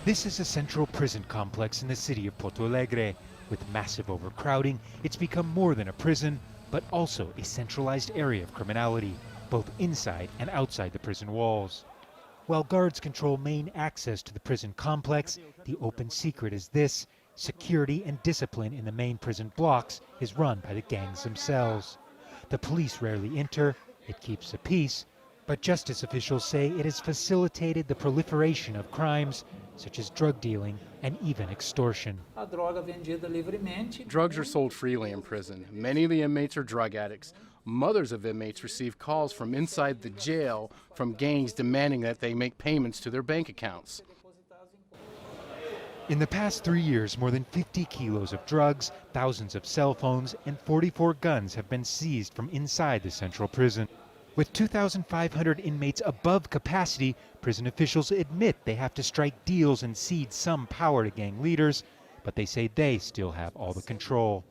This is a central prison complex in the city of Porto Alegre. With massive overcrowding, it's become more than a prison, but also a centralized area of criminality, both inside and outside the prison walls. While guards control main access to the prison complex, the open secret is this: security and discipline in the main prison blocks is run by the gangs themselves. The police rarely enter, it keeps the peace, but justice officials say it has facilitated the proliferation of crimes such as drug dealing and even extortion. Drugs are sold freely in prison. Many of the inmates are drug addicts. Mothers of inmates receive calls from inside the jail from gangs demanding that they make payments to their bank accounts. In the past 3 years, more than 50 kilos of drugs, thousands of cell phones, and 44 guns have been seized from inside the central prison. With 2,500 inmates above capacity, prison officials admit they have to strike deals and cede some power to gang leaders, but they say they still have all the control.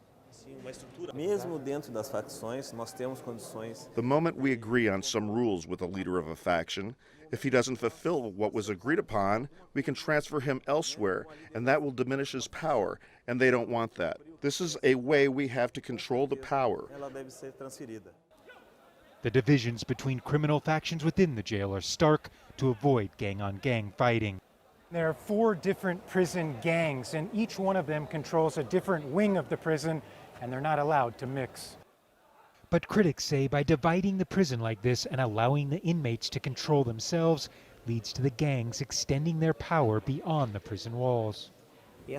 The moment we agree on some rules with a leader of a faction, if he doesn't fulfill what was agreed upon, we can transfer him elsewhere, and that will diminish his power, and they don't want that. This is a way we have to control the power. The divisions between criminal factions within the jail are stark to avoid gang-on-gang fighting. There are 4 different prison gangs, and each one of them controls a different wing of the prison, and they're not allowed to mix. But critics say by dividing the prison like this and allowing the inmates to control themselves leads to the gangs extending their power beyond the prison walls. The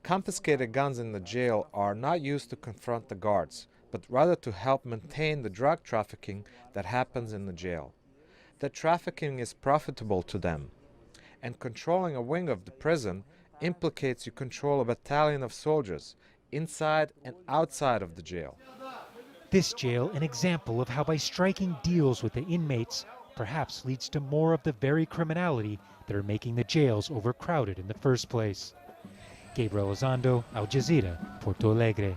confiscated guns in the jail are not used to confront the guards, but rather to help maintain the drug trafficking that happens in the jail. The trafficking is profitable to them, and controlling a wing of the prison implicates you control a battalion of soldiers inside and outside of the jail. This jail, an example of how by striking deals with the inmates, perhaps leads to more of the very criminality that are making the jails overcrowded in the first place. Gabriel Elizondo, Al Jazeera, Porto Alegre.